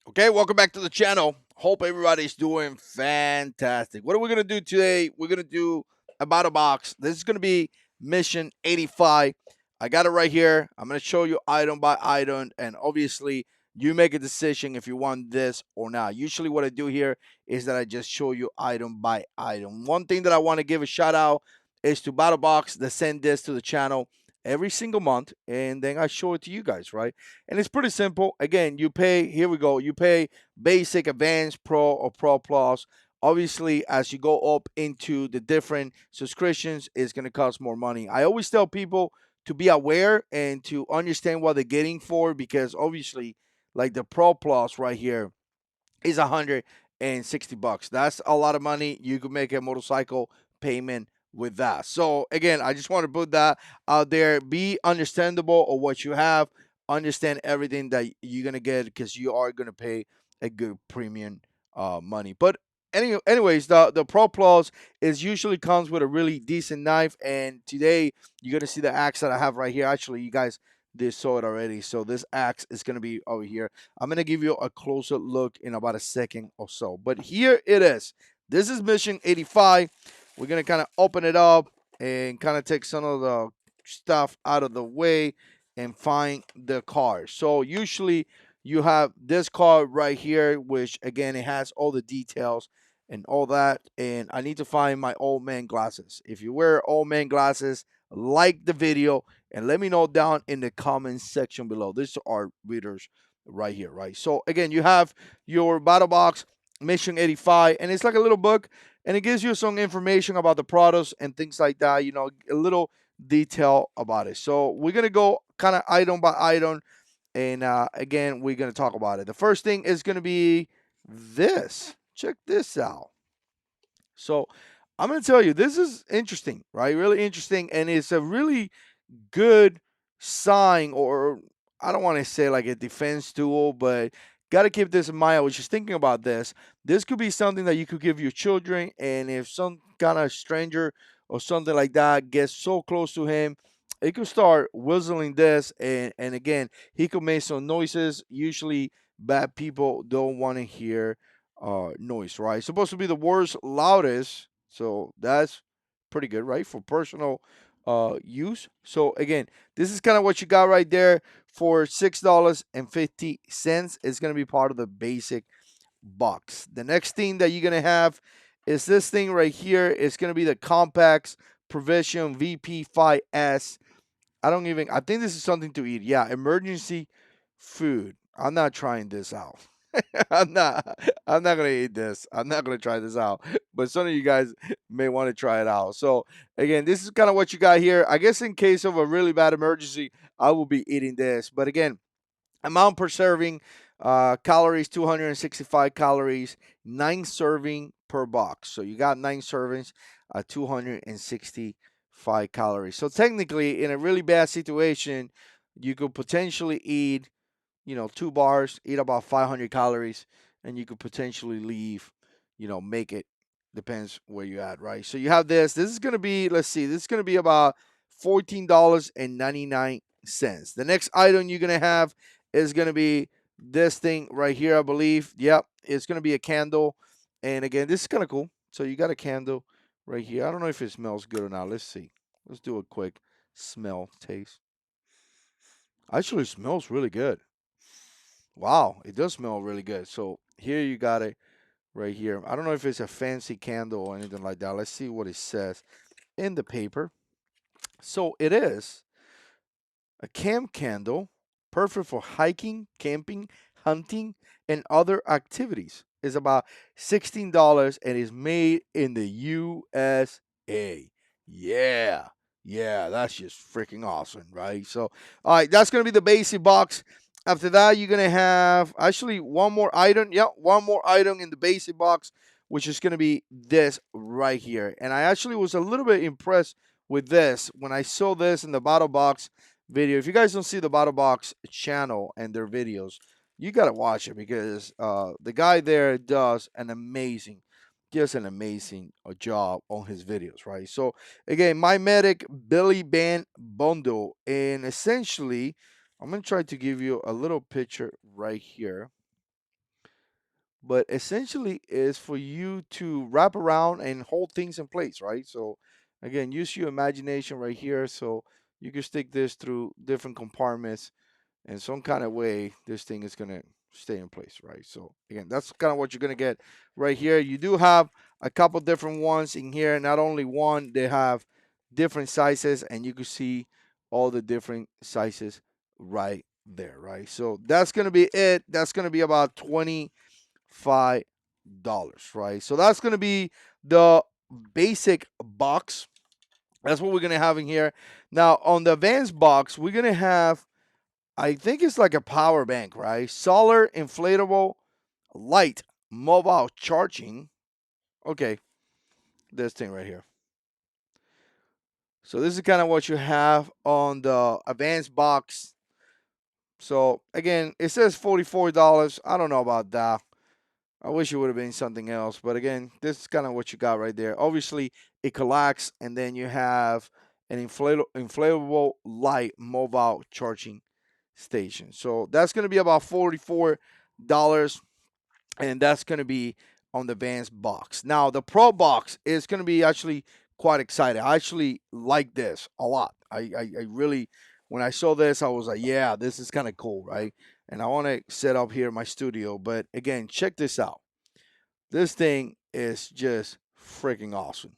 Okay, welcome back to the channel. Hope everybody's doing fantastic. What are we gonna do today? We're gonna do a battle box. This is gonna be mission 85. I got it right here. I'm gonna show you item by item, and obviously you make a decision if you want this or not. Usually, what I do here is that I just show you item by item. One thing that I want to give a shout out is to Battlebox that send this to the channel every single month, and then I show it to you guys, right? And it's pretty simple. Again, you pay, here we go, you pay basic, advanced, pro, or pro plus. Obviously, as you go up into the different subscriptions, it's going to cost more money. I always tell people to be aware and to understand what they're getting for, because obviously, like the pro plus right here is $160. That's a lot of money. You could make a motorcycle payment with that. So again, I just want to put that out there. Be understandable of what you have. Understand everything that you're gonna get, because you are gonna pay a good premium money. But anyways, the Pro Plus is usually comes with a really decent knife, and today you're gonna see the axe that I have right here. Actually, you guys they saw it already. So this axe is gonna be over here. I'm gonna give you a closer look in about a second or so. But here it is. This is mission 85. We're gonna kind of open it up and kind of take some of the stuff out of the way and find the card. So usually you have this card right here, which again it has all the details and all that. And I need to find my old man glasses. If you wear old man glasses, like the video and let me know down in the comments section below. These are readers right here, right? So again, you have your battle box mission 85, and it's like a little book, and it gives you some information about the products and things like that. You know, a little detail about it. So we're gonna go kind of item by item, and again, we're gonna talk about it. The first thing is gonna be this. Check this out. So I'm gonna tell you, this is interesting, right? Really interesting, and it's a really good sign, or I don't want to say like a defense tool, but got to keep this in mind. I was just thinking about this. This could be something that you could give your children, and if some kind of stranger or something like that gets so close to him, it could start whistling this, and again, he could make some noises. Usually, bad people don't want to hear noise, right? It's supposed to be the world's loudest, so that's pretty good, right? For personal use. So again, this is kind of what you got right there for $6.50. It's gonna be part of the basic box. The next thing that you're gonna have is this thing right here. It's gonna be the Compacts Provision VP5S. I think this is something to eat. Yeah, emergency food. I'm not trying this out. I'm not I'm not gonna eat this. I'm not gonna try this out. But some of you guys may want to try it out. So again, this is kind of what you got here. I guess in case of a really bad emergency, I will be eating this. But again, amount per serving, calories 265 calories, 9 serving per box. So you got 9 servings, 265 calories. So technically, in a really bad situation, you could potentially eat, 2 bars, eat about 500 calories, and you could potentially leave, make it. Depends where you're at, right? So you have this. This is going to be, let's see, this is going to be about $14.99. The next item you're going to have is going to be this thing right here, I believe. Yep, it's going to be a candle. And again, this is kind of cool. So you got a candle right here. I don't know if it smells good or not. Let's see. Let's do a quick smell taste. Actually, it smells really good. Wow, it does smell really good. So here you got it right here. I don't know if it's a fancy candle or anything like that. Let's see what it says in the paper. So it is a camp candle, perfect for hiking, camping, hunting, and other activities. It's about $16 and is made in the USA. Yeah. Yeah, that's just freaking awesome, right? So, all right, that's going to be the basic box. After that, you're going to have actually one more item. Yep, one more item in the basic box, which is going to be this right here. And I actually was a little bit impressed with this when I saw this in the bottle box video. If you guys don't see the Battlbox channel and their videos, you gotta watch it, because the guy there does just an amazing job on his videos, right? So again, my medic Billy Band bundle, and essentially, I'm gonna try to give you a little picture right here. but essentially is for you to wrap around and hold things in place, right? So again, use your imagination right here. So you can stick this through different compartments in some kind of way. This thing is gonna stay in place, right? So again, that's kind of what you're gonna get right here. You do have a couple different ones in here. Not only one, they have different sizes, and you can see all the different sizes right there, right? So that's gonna be it. That's gonna be about $25, right? So that's gonna be the basic box. That's what we're gonna have in here. Now on the advanced box, we're gonna have, I think it's like a power bank, right? Solar inflatable light mobile charging. Okay, this thing right here. So this is kind of what you have on the advanced box. So again, it says $44. I don't know about that. I wish it would have been something else, but again, this is kind of what you got right there. Obviously, it collects, and then you have an inflatable light mobile charging station. So that's going to be about $44, and that's going to be on the advanced box. Now, the Pro box is going to be actually quite excited. I actually like this a lot. I really, when I saw this, I was like, yeah, this is kind of cool, right? And I want to set up here in my studio. But again, check this out. This thing is just freaking awesome.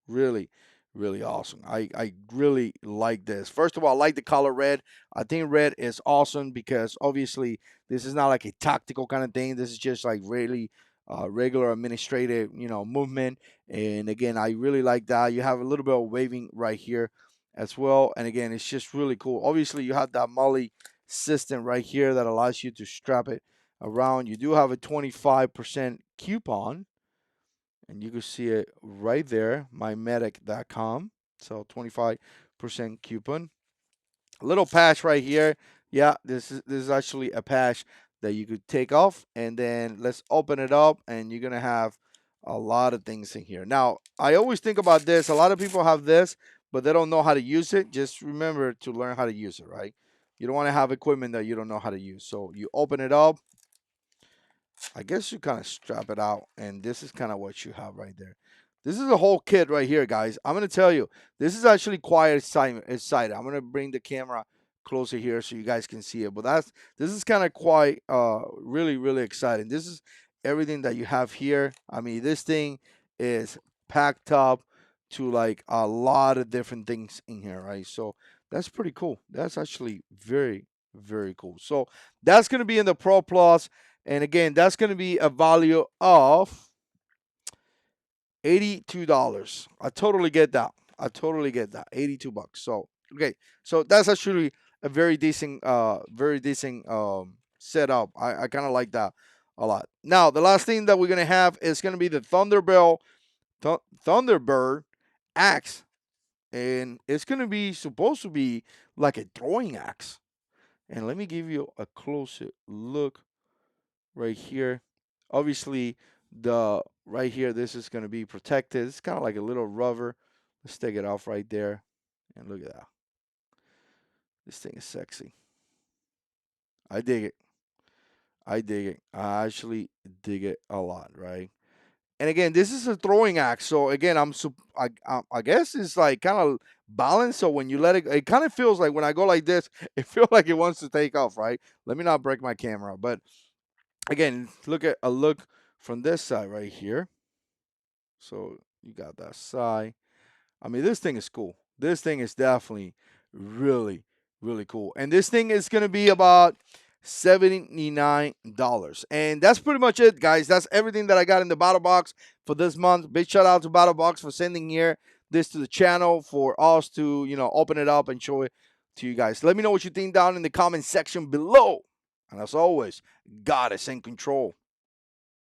Really, really awesome. I really like this. First of all, I like the color red. I think red is awesome because obviously this is not like a tactical kind of thing. This is just like really regular administrative, movement. And again, I really like that. You have a little bit of waving right here as well. And again, it's just really cool. Obviously, you have that Molly system right here that allows you to strap it around. You do have a 25% coupon, and you can see it right there, mymedic.com. So 25% coupon. A little patch right here. Yeah, this is actually a patch that you could take off, and then let's open it up, and you're gonna have a lot of things in here. Now, I always think about this. A lot of people have this, but they don't know how to use it. Just remember to learn how to use it, right? You don't want to have equipment that you don't know how to use. So you open it up, I guess you kind of strap it out, and this is kind of what you have right there. This is a whole kit right here, guys. I'm gonna tell you, this is actually quite exciting. I'm gonna bring the camera closer here so you guys can see it. But this is kind of quite really really exciting. This is everything that you have here. I mean, this thing is packed up to like a lot of different things in here, right? So that's pretty cool. That's actually very very cool. So that's gonna be in the Pro Plus. And again, that's going to be a value of $82. I totally get that. I totally get that. 82 bucks. So, okay. So that's actually a very decent setup. I kind of like that a lot. Now, the last thing that we're going to have is going to be the Thunderbird axe. And it's going to be supposed to be like a throwing axe. And let me give you a closer look right here. Obviously, the right here, this is going to be protected. It's kind of like a little rubber. Let's take it off right there. And look at that. This thing is sexy. I dig it. I dig it. I actually dig it a lot, right? And again, this is a throwing axe. So again, I guess it's like kind of balanced. So when you let it, it kind of feels like when I go like this, it feels like it wants to take off, right? Let me not break my camera. But again, look at a look from this side right here. So you got that side. I mean, this thing is cool. This thing is definitely really, really cool. And this thing is going to be about $79. And that's pretty much it, guys. That's everything that I got in the Battle Box for this month. Big shout out to Battle Box for sending here this to the channel for us to, open it up and show it to you guys. Let me know what you think down in the comment section below. And as always, God is in control.